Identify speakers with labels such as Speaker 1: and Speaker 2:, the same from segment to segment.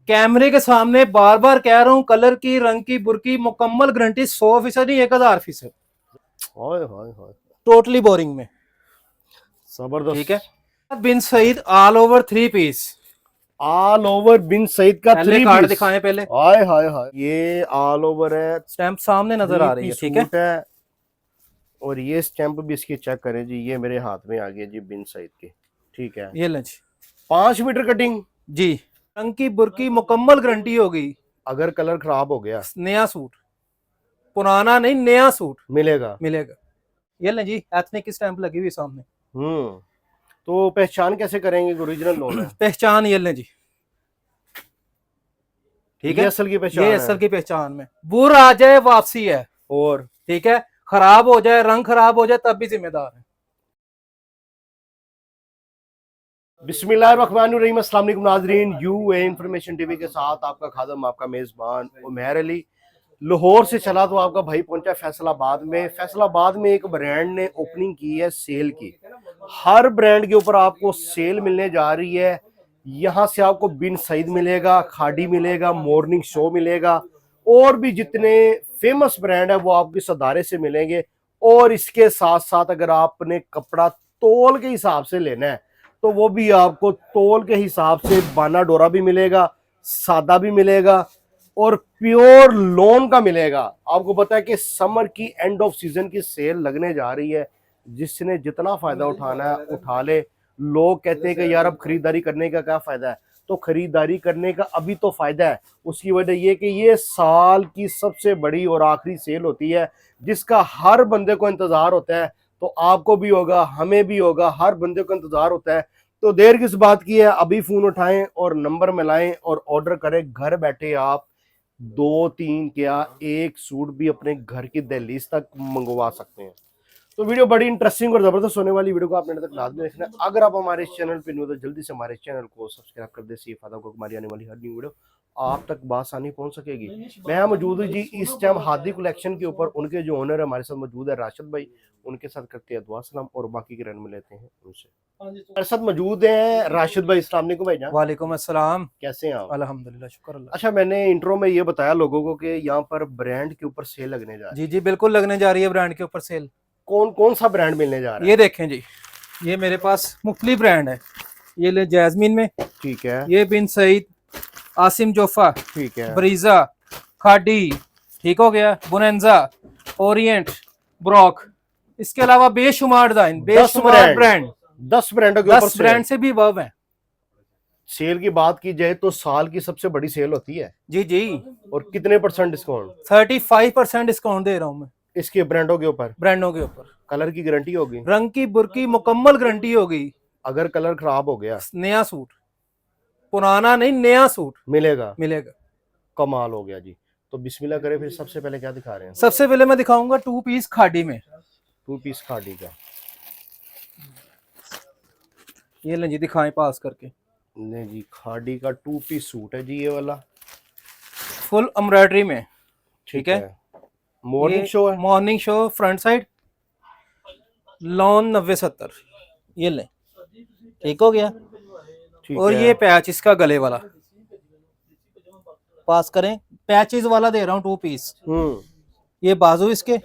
Speaker 1: कैमरे के सामने बार बार कह रहा हूँ, कलर की, रंग की, बुरकी मुकम्मल गारंटी, 100% नहीं 1000%।
Speaker 2: हाय हाय हाय,
Speaker 1: टोटली बोरिंग में। ठीक
Speaker 2: जबरदस्त।
Speaker 1: है। Bin Saeed all over 3 piece.
Speaker 2: All over Bin Saeed का
Speaker 1: पहले
Speaker 2: 3
Speaker 1: कार्ड
Speaker 2: पीस।
Speaker 1: दिखाएं पहले।
Speaker 2: हाय हाय हाय, ये ऑल ओवर है,
Speaker 1: स्टैंप सामने नजर
Speaker 2: 3
Speaker 1: आ रही है।
Speaker 2: पीस
Speaker 1: ठीक है।
Speaker 2: सूट है। और ये स्टैंप भी इसकी चेक करें जी, ये मेरे हाथ में आ गया जी बिन सईद की। ठीक है,
Speaker 1: ये लें जी।
Speaker 2: 5 मीटर कटिंग।
Speaker 1: जी, रंग की बुरकी मुकम्मल गारंटी होगी।
Speaker 2: अगर कलर खराब हो गया,
Speaker 1: नया सूट, पुराना नहीं, नया सूट
Speaker 2: मिलेगा।
Speaker 1: मिलेगा। ये लें जी, एथनिक की स्टैंप लगी हुई सामने।
Speaker 2: तो पहचान कैसे करेंगे ओरिजिनल लोन है?
Speaker 1: पहचान ये लें जी। ठीक
Speaker 2: ये
Speaker 1: है,
Speaker 2: असल की
Speaker 1: ये
Speaker 2: पहचान है।
Speaker 1: असल की पहचान में बुर आ जाए वापसी है।
Speaker 2: और
Speaker 1: ठीक है, खराब हो जाए, रंग खराब हो जाए, तब भी जिम्मेदार है।
Speaker 2: बिस्मिल्लाहिर्रहमानिर्रहीम, अस्सलाम वालेकुम नाज़रीन, यूए इंफॉर्मेशन टीवी के साथ आपका खादम, आपका मेज़बान उमैर अली लाहौर से चला तो आपका भाई पहुंचा फैसलाबाद में। फैसलाबाद में एक ब्रांड ने ओपनिंग की है सेल की। हर ब्रांड के ऊपर आपको सेल मिलने जा रही है। यहाँ से आपको बिन सईद मिलेगा, खाड़ी मिलेगा, मॉर्निंग शो मिलेगा, और भी जितने फेमस ब्रांड है वो आपको इस अदारे से मिलेंगे। और इसके साथ साथ अगर आपने कपड़ा तोल के हिसाब से लेना है तो वो भी आपको तोल के हिसाब से बाना डोरा भी मिलेगा, सादा भी मिलेगा, और प्योर लोन का मिलेगा। आपको पता है कि समर की एंड ऑफ सीजन की सेल लगने जा रही है, जिसने जितना फायदा उठाना है उठा ले। लोग कहते हैं कि यार अब खरीदारी करने का क्या फायदा है, तो खरीदारी करने का अभी तो फायदा है। उसकी वजह ये कि ये साल की सबसे बड़ी और आखिरी सेल होती है, जिसका हर बंदे को इंतजार होता है। तो आपको भी होगा, हमें भी होगा, हर बंदे को इंतजार होता है। तो देर किस बात की है, अभी फोन उठाएं और नंबर मिलाएं और ऑर्डर करें। घर बैठे आप 2 3 क्या एक सूट भी अपने घर की दहलीज तक मंगवा सकते हैं। तो वीडियो बड़ी इंटरेस्टिंग और जबरदस्त होने वाली, वीडियो को आपने तक लाजमी देखना है। अगर आप हमारे इस चैनल पे न्यू तो जल्दी से हमारे चैनल को सब्सक्राइब कर दे, सी फायदा को हमारी आने वाली हर न्यू वीडियो आप तक बासानी पहुंच सकेगी। मैं मौजूद हूँ जी इस टाइम हादी कलेक्शन के ऊपर। उनके जो ओनर है हमारे साथ मौजूद है राशिद भाई, उनके साथ करते हैं दुआ सलाम और बाकी के रन में लेते हैं उनसे। हमारे साथ मौजूद हैं राशिद भाई। अस्सलाम वालेकुम भाईजान।
Speaker 1: वालेकुम अस्सलाम।
Speaker 2: कैसे हैं आप?
Speaker 1: अल्हम्दुलिल्लाह, शुक्र अल्लाह।
Speaker 2: अच्छा, मैंने इंट्रो में ये बताया लोगों को कि यहाँ पर ब्रांड के ऊपर सेल लगने जा रही है।
Speaker 1: जी जी, बिल्कुल लगने जा रही है ब्रांड के ऊपर सेल।
Speaker 2: कौन कौन सा ब्रांड मिलने जा रहा है?
Speaker 1: ये देखें जी, ये मेरे पास मुख्तलिफ ब्रांड है। ये ले जैस्मिन में,
Speaker 2: ठीक है,
Speaker 1: ये बिन सईद, आसिम जोफा,
Speaker 2: ठीक है,
Speaker 1: ब्रीजा, खाडी, ठीक हो गया, बुनेंजा, ओरिएंट, ब्रॉक। इसके अलावा बेशुमार डिजाइन,
Speaker 2: 10
Speaker 1: बेशुमार ब्रांड,
Speaker 2: 10 ब्रांडों के ऊपर
Speaker 1: 10 ब्रांड से भी अबव है।
Speaker 2: सेल की बात की जाए तो साल की सबसे बड़ी सेल होती है।
Speaker 1: जी जी,
Speaker 2: और कितने % डिस्काउंट
Speaker 1: 35% डिस्काउंट दे रहा हूं मैं
Speaker 2: इसके ब्रांडों के ऊपर?
Speaker 1: ब्रांडों के ऊपर।
Speaker 2: कलर की गारंटी होगी,
Speaker 1: रंग की बुरकी मुकम्मल गारंटी होगी।
Speaker 2: अगर कलर खराब हो गया,
Speaker 1: नया सूट, पुराना नहीं, नया सूट
Speaker 2: मिलेगा।
Speaker 1: मिलेगा।
Speaker 2: कमाल हो गया जी। तो बिस्मिल्लाह करें, फिर सबसे पहले क्या दिखा रहे हैं?
Speaker 1: सबसे पहले मैं दिखाऊंगा 2 पीस खाडी में।
Speaker 2: 2 पीस खादी का।
Speaker 1: ये लें जी, दिखाएं पास करके।
Speaker 2: नहीं जी, खादी का 2 पीस सूट है जी, ये वाला
Speaker 1: फुल एम्ब्रॉयडरी में। ठीक है,
Speaker 2: मॉर्निंग शो है।
Speaker 1: Morning show, front side, lawn 90-70। ये लें, ठीक हो गया।
Speaker 2: ठीक
Speaker 1: और
Speaker 2: है,
Speaker 1: ये पैच इसका गले वाला, पास करें, पैचेस वाला दे रहा हूँ 2 पीस। ये बाजू इसके,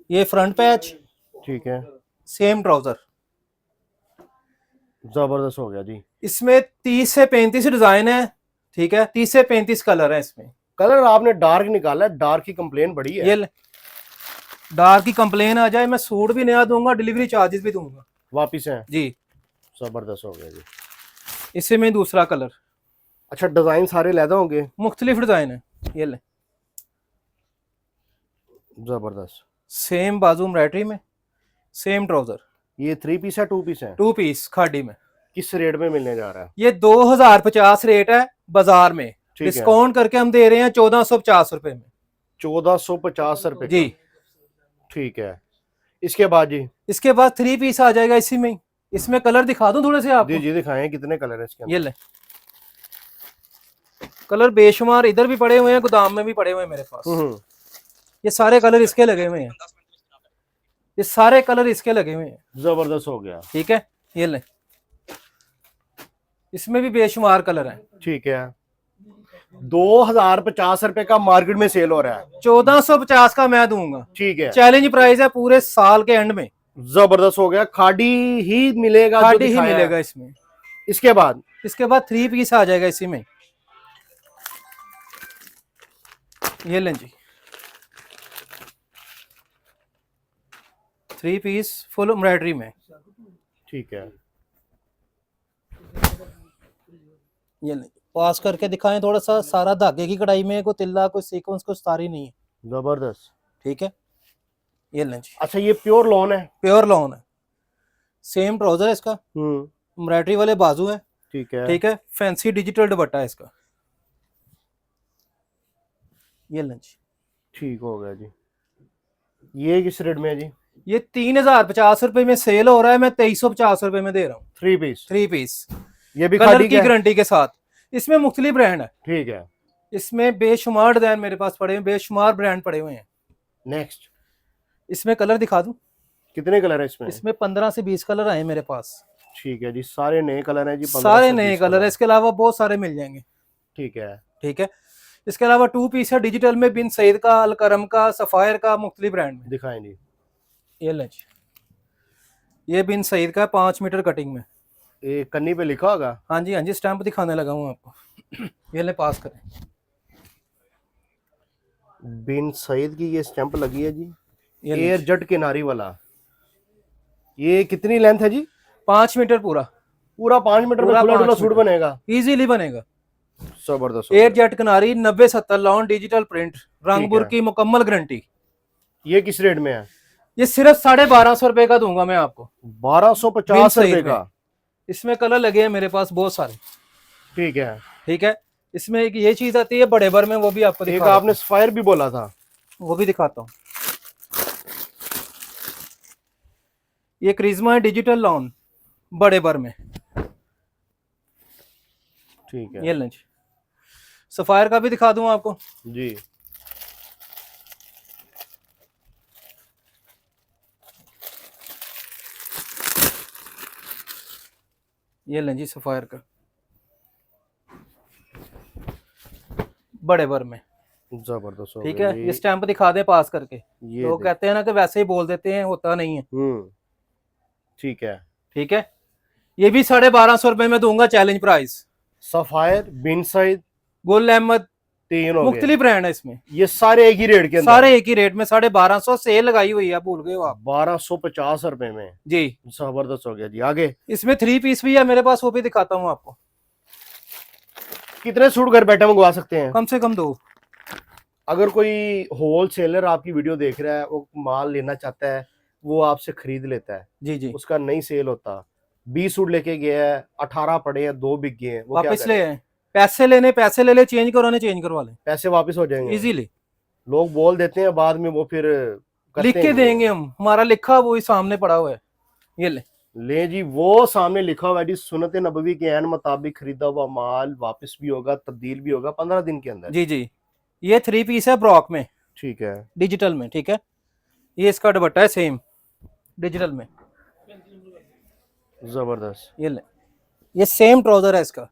Speaker 1: ये फ्रंट पैच,
Speaker 2: ठीक है,
Speaker 1: सेम ट्राउजर।
Speaker 2: जबरदस्त हो गया जी।
Speaker 1: इसमें 30 से 35 डिजाइन है। ठीक है, 30 से 35 कलर है इसमें।
Speaker 2: कलर आपने डार्क निकाला है, डार्क की कंप्लेन बड़ी है।
Speaker 1: ये डार्क की कंप्लेन आ जाए, मैं सूट भी नया दूंगा, डिलीवरी चार्जेस भी दूंगा।
Speaker 2: वापिस है
Speaker 1: जी,
Speaker 2: जबरदस्त हो गया जी।
Speaker 1: इससे में दूसरा कलर।
Speaker 2: अच्छा, डिजाइन सारे लैदा होंगे,
Speaker 1: मुख्तलिफ डिजाइन है। ये ले,
Speaker 2: जबरदस्त।
Speaker 1: सेम बाजू एम्ब्रॉयडरी में, सेम ट्राउजर।
Speaker 2: ये 3 पीस है 2 पीस है?
Speaker 1: 2 पीस खाडी में।
Speaker 2: किस रेट में मिलने जा रहा है?
Speaker 1: ये 2050 रेट है बाजार में, डिस्काउंट करके हम दे रहे हैं 1450 रुपए में।
Speaker 2: 1450 रुपए
Speaker 1: जी,
Speaker 2: ठीक है। इसके बाद जी?
Speaker 1: इसके बाद 3 पीस आ जाएगा इसी में। इसमें कलर दिखा दूं थोड़े से आपको?
Speaker 2: जी जी, दिखाएं कितने कलर है इसके अंदर?
Speaker 1: ये ले, कलर बेशुमार, इधर भी पड़े हुए हैं, गोदाम में भी पड़े हुए हैं मेरे पास। ये सारे कलर इसके लगे हुए हैं, ये सारे कलर इसके लगे हुए हैं।
Speaker 2: जबरदस्त हो गया।
Speaker 1: ठीक है, ये ले, इसमें भी बेशुमार कलर हैं।
Speaker 2: ठीक है, ₹2050 का मार्केट में सेल हो रहा है।
Speaker 1: 1450 का मैं दूंगा।
Speaker 2: ठीक है,
Speaker 1: चैलेंज प्राइस है पूरे साल के एंड में।
Speaker 2: जबरदस्त हो गया, खाड़ी ही मिलेगा, जो
Speaker 1: खाड़ी ही
Speaker 2: दिखाया है।
Speaker 1: मिलेगा इसमें।
Speaker 2: इसके बाद
Speaker 1: इसके बाद 3 पीस आ जाएगा इसी में। ये लें जी, 3 पीस फुल एम्ब्रॉयडरी में।
Speaker 2: ठीक है,
Speaker 1: ये लें, पास करके दिखाएं थोड़ा सा। सारा धागे की कढ़ाई में, कोई तिल्ला कोई सीक्वेंस कोई स्टारी नहीं है।
Speaker 2: जबरदस्त।
Speaker 1: ठीक है, ये लें जी,
Speaker 2: अच्छा, ये प्योर लॉन है?
Speaker 1: प्योर लॉन है। सेम ट्राउजर है इसका, एम्ब्रॉयडरी वाले बाजू है।
Speaker 2: ठीक है,
Speaker 1: ठीक है, फैंसी डिजिटल दुपट्टा है इसका। ये लें जी,
Speaker 2: ठीक हो गया जी। ये किस रेट में है जी?
Speaker 1: ये 3050 में सेल हो रहा है, मैं 2350 में दे रहा हूँ।
Speaker 2: 3 पीस?
Speaker 1: 3 पीस,
Speaker 2: ये भी
Speaker 1: कलर
Speaker 2: खाड़ी
Speaker 1: की
Speaker 2: का है?
Speaker 1: गारंटी के साथ। इसमें मुख्तलिफ ब्रांड है।
Speaker 2: ठीक है,
Speaker 1: इसमें बेशुमार डिजाइन मेरे पास पड़े हैं, बेशुमार ब्रांड पड़े हुए हैं।
Speaker 2: नेक्स्ट।
Speaker 1: इसमें कलर दिखा दूं?
Speaker 2: कितने कलर है इसमें?
Speaker 1: इसमें 15 से 20 कलर आए मेरे पास।
Speaker 2: ठीक है जी, सारे नए कलर हैं जी? 15
Speaker 1: सारे
Speaker 2: से
Speaker 1: नए
Speaker 2: 20
Speaker 1: कलर है, इसके अलावा बहुत सारे मिल जाएंगे।
Speaker 2: ठीक है,
Speaker 1: ठीक है, इसके अलावा 2 पीस है डिजिटल में, बिन सईद का, अलकरम का, सफायर का, मुख्तलिफ ब्रांड में।
Speaker 2: दिखाएं जी।
Speaker 1: ये लें जी, ये बिन सईद का 5 मीटर कटिंग में।
Speaker 2: ये कन्नी पे लिखा होगा?
Speaker 1: हाँ जी, हाँ जी, स्टैंप दिखाने लगा हूँ आपको। ये ले, पास करें।
Speaker 2: बिन सईद की ये स्टैंप लगी है जी।
Speaker 1: ये
Speaker 2: एयर जट किनारी वाला। ये कितनी लेंथ है जी?
Speaker 1: 5 मीटर पूरा।
Speaker 2: पूरा 5 मीटर में
Speaker 1: पूरा
Speaker 2: खुला
Speaker 1: 5
Speaker 2: डुला सूट
Speaker 1: मीटर।
Speaker 2: बनेगा?
Speaker 1: इजीली बनेगा।
Speaker 2: जबरदस्त।
Speaker 1: एयर जेट किनारी 90-70 लॉन डिजिटल प्रिंट, रंगपुर की मुकम्मल गारंटी।
Speaker 2: ये किस रेट में है?
Speaker 1: ये सिर्फ 1250 का दूंगा मैं आपको।
Speaker 2: 1250 का?
Speaker 1: इसमें कलर लगे हैं मेरे पास बहुत सारे।
Speaker 2: ठीक है,
Speaker 1: ठीक है, इसमें एक ये चीज आती है बड़े भर में, वो भी आपको
Speaker 2: एक आपने सफायर भी बोला था,
Speaker 1: वो भी दिखाता हूँ। ये क्रिज्मा है डिजिटल लॉन बड़े भर में।
Speaker 2: ठीक है,
Speaker 1: ये लंच सफायर का भी दिखा दूं आपको
Speaker 2: जी।
Speaker 1: ये लें जी, सफायर का बड़े भर में।
Speaker 2: जबरदस्त।
Speaker 1: ठीक है, ये स्टैंप दिखा दे पास करके। लोग कहते हैं ना कि वैसे ही बोल देते हैं, होता नहीं है।
Speaker 2: ठीक है,
Speaker 1: ठीक है, ये भी 1250 में दूंगा, चैलेंज प्राइस।
Speaker 2: सफायर, बिन सईद,
Speaker 1: गुल अहमद,
Speaker 2: तीन
Speaker 1: मुख्तलिफ ब्रांड है इसमें।
Speaker 2: ये सारे एक ही रेट के अंदर?
Speaker 1: सारे एक ही रेट में। 1250 सेल लगाई हुई है, भूल गए हो आप?
Speaker 2: 1250 में
Speaker 1: जी।
Speaker 2: जबरदस्त हो गया जी। आगे
Speaker 1: इसमें 3 पीस भी है मेरे पास, वो भी दिखाता हूँ आपको।
Speaker 2: कितने सूट घर बैठे मंगवा सकते हैं?
Speaker 1: कम से कम 2।
Speaker 2: अगर कोई होल सेलर आपकी वीडियो देख रहा है, वो माल लेना चाहता है, वो आपसे खरीद लेता है
Speaker 1: जी जी,
Speaker 2: उसका नहीं सेल होता, 20 सूट लेके गया है, 18 पड़े हैं, 2 बिक गए हैं, वो क्या
Speaker 1: वापस
Speaker 2: करें?
Speaker 1: ले आए। पैसे लेने, पैसे ले ले, चेंज करवाने चेंज करवा ले,
Speaker 2: पैसे वापस हो जाएंगे
Speaker 1: इजीली।
Speaker 2: लोग बोल देते हैं बाद में, वो फिर करते
Speaker 1: लिख के
Speaker 2: हैं।
Speaker 1: देंगे हम, हमारा लिखा वो ही सामने पड़ा हुआ है। ये ले
Speaker 2: जी, वो सामने लिखा हुआ है जी, सुन्नत नबवी के ऐन मुताबिक खरीदा हुआ माल वापस भी होगा, तब्दील भी होगा 15 दिन के अंदर।
Speaker 1: जी जी। ये 3 पीस है ब्रॉक में।
Speaker 2: ठीक है,
Speaker 1: डिजिटल में। ठीक है, ये इसका दुपट्टा है सेम डिजिटल में।
Speaker 2: जबरदस्त।
Speaker 1: ये ले, ये सेम ट्राउजर है इसका।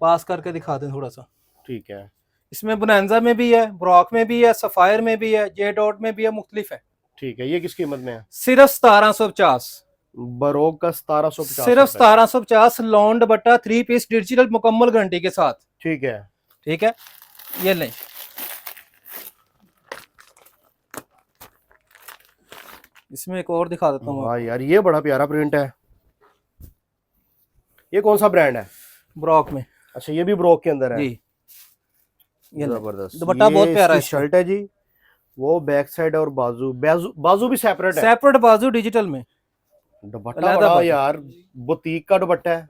Speaker 1: पास करके दिखा दें थोड़ा सा।
Speaker 2: ठीक है,
Speaker 1: इसमें बोनांजा में भी है, ब्रॉक में भी है, सफायर में भी है, जे डॉट में भी है, मुख्तलिफ है।
Speaker 2: ठीक है। ये किस कीमत में है?
Speaker 1: सिर्फ 1750।
Speaker 2: बरोग का 1750?
Speaker 1: सिर्फ 1750 लॉन दुपट्टा 3 पीस डिजिटल मुकम्मल गारंटी के साथ।
Speaker 2: ठीक है,
Speaker 1: ठीक है, ये लें। इसमें एक और दिखा देता हूँ।
Speaker 2: वाह यार, ये बड़ा प्यारा प्रिंट है। ये कौन सा ब्रांड है?
Speaker 1: ब्रॉक में।
Speaker 2: अच्छा, ये भी ब्रोक के अंदर है
Speaker 1: जी। ये
Speaker 2: जबरदस्त।
Speaker 1: दुपट्टा बहुत प्यारा है।
Speaker 2: शर्ट है जी, वो बैक साइड और बाजू बाजू भी सेपरेट है?
Speaker 1: सेपरेट बाजू डिजिटल में।
Speaker 2: दुपट्टा बड़ा यार, बुटीक का दुपट्टा है।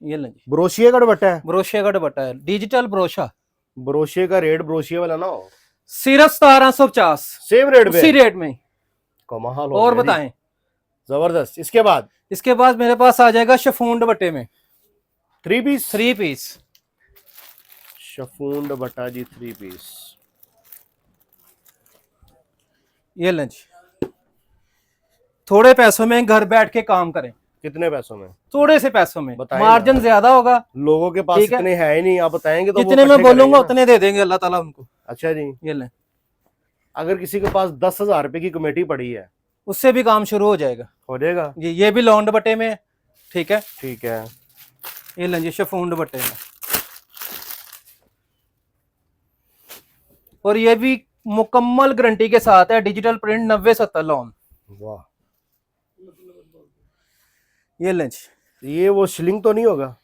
Speaker 1: ये लें जी,
Speaker 2: ब्रोशिया का दुपट्टा है?
Speaker 1: ब्रोशिया का दुपट्टा है, डिजिटल ब्रोशा।
Speaker 2: ब्रोशिया का रेट ब्रोशिया वाला ना हो?
Speaker 1: सिर्फ 1750।
Speaker 2: सेम रेट पे?
Speaker 1: उसी रेट में।
Speaker 2: कमाल हो
Speaker 1: और
Speaker 2: गया जी।
Speaker 1: बताएं।
Speaker 2: जबरदस्त। इसके बाद?
Speaker 1: इसके बाद मेरे पास आ जाएगा शिफॉन दुपट्टे में
Speaker 2: 3 पीस?
Speaker 1: 3 पीस।
Speaker 2: शिफॉन दुपट्टा जी 3 पीस।
Speaker 1: ये लें जी, थोड़े पैसों में घर बैठ के काम करें।
Speaker 2: कितने पैसों में?
Speaker 1: थोड़े से पैसों में,
Speaker 2: बताएं
Speaker 1: मार्जिन
Speaker 2: ना।
Speaker 1: ज्यादा होगा।
Speaker 2: लोगों के पास
Speaker 1: ठीक है।
Speaker 2: इतने है ही नहीं, आप बताएंगे तो वो
Speaker 1: जितने मैं
Speaker 2: इकट्ठे
Speaker 1: बोलूंगा
Speaker 2: करेंगे ना।
Speaker 1: उतने दे देंगे अल्लाह ताला उनको।
Speaker 2: अच्छा जी।
Speaker 1: ये ले,
Speaker 2: अगर किसी के पास 10,000 रुपए की कमेटी पड़ी है,
Speaker 1: उससे भी काम शुरू हो जाएगा।
Speaker 2: हो जाएगा।
Speaker 1: ये भी लॉन दुपट्टे में है। ठीक है,
Speaker 2: ठीक है।
Speaker 1: ये लें जी शिफॉन दुपट्टे में, और ये भी मुकम्मल गारंटी के साथ है, डिजिटल प्रिंट 90-70 लॉन।
Speaker 2: वाह,
Speaker 1: ये लें जी।
Speaker 2: ये वो शिलिंग तो नहीं होगा?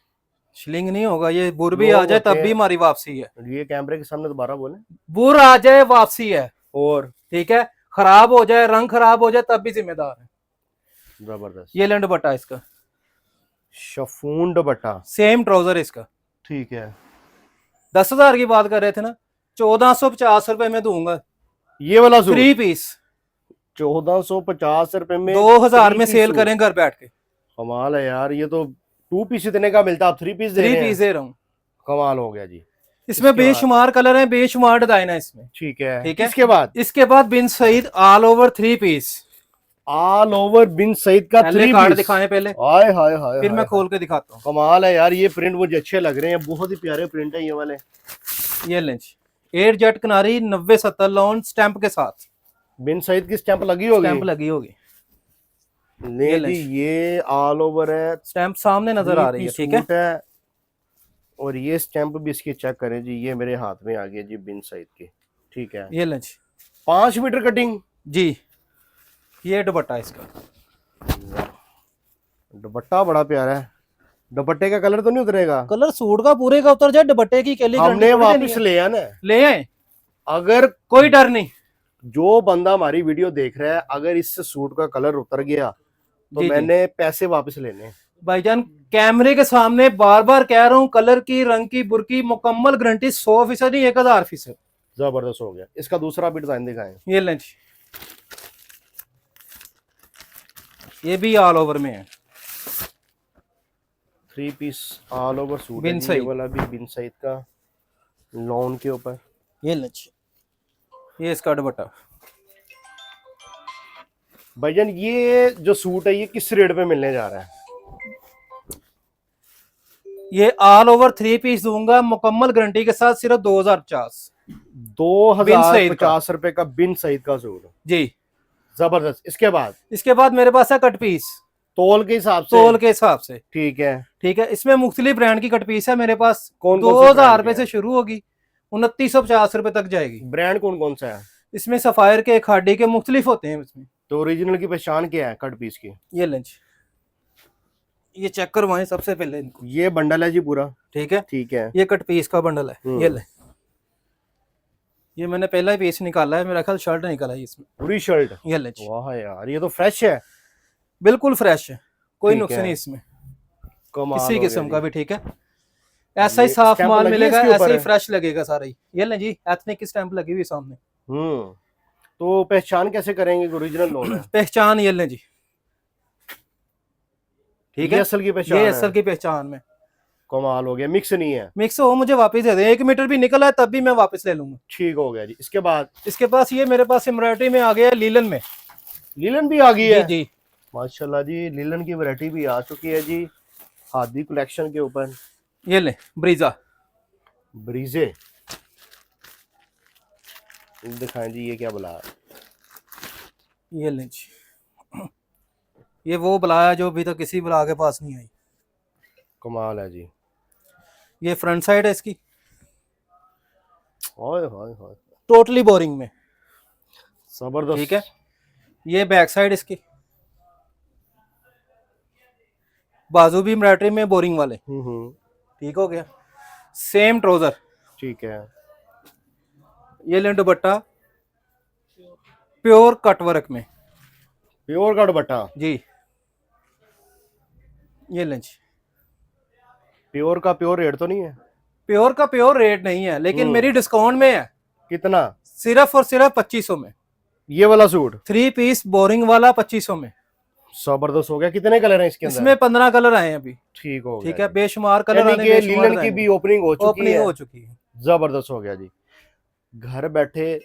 Speaker 1: शिलिंग नहीं होगा, ये बुर भी
Speaker 2: लोग
Speaker 1: आ जाए
Speaker 2: होते
Speaker 1: तब
Speaker 2: हैं।
Speaker 1: भी हमारी वापसी है।
Speaker 2: ये कैमरे के सामने दोबारा बोले।
Speaker 1: बुर आ जाए वापसी है।
Speaker 2: और
Speaker 1: ठीक है, खराब हो जाए, रंग खराब हो जाए तब भी जिम्मेदार है।
Speaker 2: जबरदस्त।
Speaker 1: ये लें दुपट्टा इसका,
Speaker 2: शिफॉन दुपट्टा,
Speaker 1: सेम ट्राउजर इसका।
Speaker 2: ठीक है।
Speaker 1: 10,000 की बात कर रहे थे ना, 1450 रुपए में दूंगा
Speaker 2: ये वाला सूट
Speaker 1: 3 पीस।
Speaker 2: 1450 रुपए में
Speaker 1: 2000
Speaker 2: 3
Speaker 1: में
Speaker 2: पीस
Speaker 1: सेल
Speaker 2: सूट।
Speaker 1: करें घर बैठ के।
Speaker 2: कमाल है यार, ये तो 2 पीस इतने का मिलता, आप 3 पीस दे
Speaker 1: 3
Speaker 2: रहे
Speaker 1: पीस
Speaker 2: हैं।
Speaker 1: दे रहा हूँ।
Speaker 2: कमाल हो गया जी।
Speaker 1: इसमें
Speaker 2: इसके बाद?
Speaker 1: बेशुमार कलर है, बेशुमार डिजाइन है इसमें।
Speaker 2: ठीक है।
Speaker 1: ठीक है,
Speaker 2: इसके बाद
Speaker 1: Bin Saeed all over 3 piece.
Speaker 2: All over Bin Saeed का
Speaker 1: पहले
Speaker 2: 3
Speaker 1: कार्ड
Speaker 2: पीस।
Speaker 1: दिखाएं पहले,
Speaker 2: हाय हाय हाय,
Speaker 1: फिर मैं खोल के दिखाता हूँ।
Speaker 2: कमाल है यार, ये प्रिंट मुझे अच्छे लग रहे हैं, बहुत ही प्यारे प्रिंट है ये वाले।
Speaker 1: ये लेंच 8 जेट किनारी 90-70 लॉन स्टैंप के साथ,
Speaker 2: बिन सईद की स्टैंप लगी होगी।
Speaker 1: स्टैंप लगी होगी।
Speaker 2: नहीं जी, ये ऑल ओवर है,
Speaker 1: स्टैंप सामने नजर आ रही है। ठीक है,
Speaker 2: और ये स्टैंप भी इसकी चेक करें जी, ये मेरे हाथ में आ गया जी बिन सईद की। ठीक है।
Speaker 1: ये लेंच
Speaker 2: 5 मीटर कटिंग
Speaker 1: जी। ये दुपट्टा इसका,
Speaker 2: दुपट्टा बड़ा प्यारा है। दुपट्टे का कलर तो नहीं उतरेगा?
Speaker 1: कलर सूट का पूरे का उतर जाए, दुपट्टे की कैली
Speaker 2: हमने वापस ले आना है।
Speaker 1: ले आए,
Speaker 2: अगर
Speaker 1: कोई डर नहीं।
Speaker 2: जो बंदा हमारी वीडियो देख रहा है, अगर इससे सूट का कलर उतर गया तो
Speaker 1: जी,
Speaker 2: मैंने पैसे वापस लेने हैं।
Speaker 1: भाईजान कैमरे के सामने बार बार कह रहा हूँ, कलर की, रंग की, बुर की मुकम्मल गारंटी 100% नहीं 1000%।
Speaker 2: जबरदस्त हो गया। इसका दूसरा भी डिजाइन दिखाएं।
Speaker 1: ये लेंच, ये भी ऑल ओवर में है,
Speaker 2: 3 पीस ऑल ओवर सूट
Speaker 1: बिन
Speaker 2: है जी, ये
Speaker 1: सईद।
Speaker 2: वाला भी बिन सईद का लॉन के ऊपर।
Speaker 1: ये लेंच, ये इसका दुपट्टा।
Speaker 2: भाईजान ये जो सूट है, ये किस रेट पे मिलने जा रहा है?
Speaker 1: ये ऑल ओवर 3 पीस दूंगा मुकम्मल गारंटी के साथ, सिर्फ 2050।
Speaker 2: 2050 रुपए का बिन सईद का सूट
Speaker 1: जी,
Speaker 2: जबरदस्त।
Speaker 1: इसके बाद मेरे पास है कट पीस,
Speaker 2: तोल के हिसाब से।
Speaker 1: तोल के हिसाब से।
Speaker 2: ठीक है।
Speaker 1: ठीक है, इसमें मुख्तलिफ ब्रांड की कट पीस है मेरे पास।
Speaker 2: कौन
Speaker 1: 2000 रुपए से शुरू होगी, 2950 रुपए तक जाएगी।
Speaker 2: ब्रांड कौन कौन सा है?
Speaker 1: इसमें सफायर के, खाड़ी के मुख्तलिफ होते हैं इसमें।
Speaker 2: तो ओरिजिनल की पहचान क्या है कट पीस की?
Speaker 1: ये लंच, ये चेक करवाएं सबसे पहले इनको।
Speaker 2: ये बंडल है जी पूरा।
Speaker 1: ठीक है,
Speaker 2: ठीक है।
Speaker 1: ये कट पीस का बंडल है। ये ले, ये मैंने पहला ही पीस निकाला है, मेरा ख्याल शर्ट निकाला है इसमें,
Speaker 2: पूरी शर्ट।
Speaker 1: ये ले,
Speaker 2: वाह यार, ये तो फ्रेश है,
Speaker 1: बिल्कुल फ्रेश है, कोई
Speaker 2: ठीक
Speaker 1: नुक्स
Speaker 2: है।
Speaker 1: नहीं इसमें
Speaker 2: कमाल
Speaker 1: किसी
Speaker 2: हो
Speaker 1: किस्म
Speaker 2: गया
Speaker 1: का
Speaker 2: जी।
Speaker 1: भी। ठीक है, ऐसा ही
Speaker 2: ये
Speaker 1: साफ
Speaker 2: स्टैंप
Speaker 1: माल
Speaker 2: लगी है
Speaker 1: मिलेगा,
Speaker 2: इसके ऊपर
Speaker 1: ऐसे ही
Speaker 2: है?
Speaker 1: फ्रेश लगेगा सारा ही। ये ले जी, एथनिक की स्टैंप लगी हुई सामने।
Speaker 2: तो पहचान कैसे करेंगे ओरिजिनल लोन है?
Speaker 1: पहचान ये ले जी, ठीक
Speaker 2: ये
Speaker 1: है,
Speaker 2: असल की पहचान
Speaker 1: ये
Speaker 2: है।
Speaker 1: असल की पहचान में।
Speaker 2: कमाल हो गया, मिक्स नहीं है।
Speaker 1: मिक्स हो मुझे वापस दे दें, 1 मीटर भी निकला है तब भी मैं वापस ले लूंगा।
Speaker 2: ठीक हो गया जी। इसके बाद
Speaker 1: इसके पास ये मेरे पास एम्ब्रॉयडरी में आ गया है, लीलन में।
Speaker 2: लीलन भी आ गई है
Speaker 1: जी,
Speaker 2: माशाल्लाह जी, लीलन की वैरायटी भी आ चुकी है जी हादी कलेक्शन के ऊपर।
Speaker 1: ये ले ब्रीजा,
Speaker 2: ब्रीजे दिखाएं जी, ये क्या बुला है?
Speaker 1: ये ले जी, ये वो बलाया जो अभी तक किसी बला के पास नहीं आई।
Speaker 2: कमाल है जी।
Speaker 1: ये फ्रंट साइड है इसकी,
Speaker 2: हाय हाय हाय,
Speaker 1: टोटली बोरिंग में।
Speaker 2: जबरदस्त।
Speaker 1: ठीक है, ये बैक साइड इसकी, बाजू भी एम्ब्रॉयडरी में बोरिंग वाले। ठीक हो गया। Same trouser.
Speaker 2: ठीक है।
Speaker 1: ये ले दुपट्टा प्योर कटवर्क में।
Speaker 2: प्योर का दुपट्टा
Speaker 1: जी, ये लंच
Speaker 2: प्योर का प्योर रेट तो नहीं है?
Speaker 1: प्योर का प्योर रेट नहीं है, लेकिन मेरी डिस्काउंट में है।
Speaker 2: कितना?
Speaker 1: सिर्फ और सिर्फ 2500 में।
Speaker 2: ये वाला सूट
Speaker 1: 3 पीस बोरिंग वाला 2500 में।
Speaker 2: जबरदस्त हो गया। कितने कलर हैं इसके अंदर?
Speaker 1: इसमें 15 कलर आए हैं अभी।
Speaker 2: ठीक हो गया।
Speaker 1: ठीक है, बेशुमार कलर आने,
Speaker 2: यानी कि
Speaker 1: बेशुमार
Speaker 2: लीलन की
Speaker 1: आने।
Speaker 2: भी ओपनिंग हो चुकी
Speaker 1: ओपनिंग
Speaker 2: है।
Speaker 1: हो चुकी है।
Speaker 2: जबरदस्त हो गया जी। घर बैठे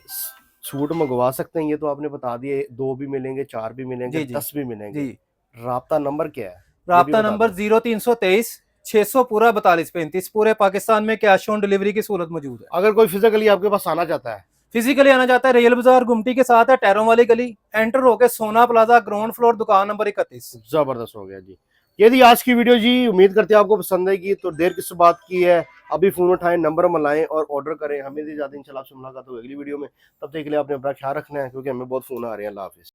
Speaker 2: सूट मंगवा सकते हैं, ये तो आपने बता दिए। 2 भी मिलेंगे, 4 भी मिलेंगे,
Speaker 1: जी, जी।
Speaker 2: 10 भी मिलेंगे।
Speaker 1: जी,
Speaker 2: राब्ता नंबर क्या है?
Speaker 1: राब्ता नंबर 0323 600 पूरा 4235। पूरे पाकिस्तान में कैश ऑन डिलीवरी की सहूलत मौजूद है।
Speaker 2: अगर कोई फिजिकली आपके पास आना चाहता है,
Speaker 1: फिजिकली आना चाहता है, रेल बाजार गुमटी के साथ है, टैरों वाली गली, एंटर होके सोना प्लाजा ग्राउंड फ्लोर दुकान नंबर 31।
Speaker 2: जबरदस्त हो गया जी। ये थी आज की वीडियो जी, उम्मीद करते हैं आपको पसंद आएगी। तो देर किस बात की है, अभी फोन उठाएं, नंबर मिलाएं और ऑर्डर करें। हमें दी जाती है, इंशाल्लाह आपसे मुलाकात होगी अगली वीडियो में। तब तक के लिए आपने अपना ख्याल रखना है, क्योंकि हमें बहुत फोन आ रहे हैं। अल्लाह हाफिज़।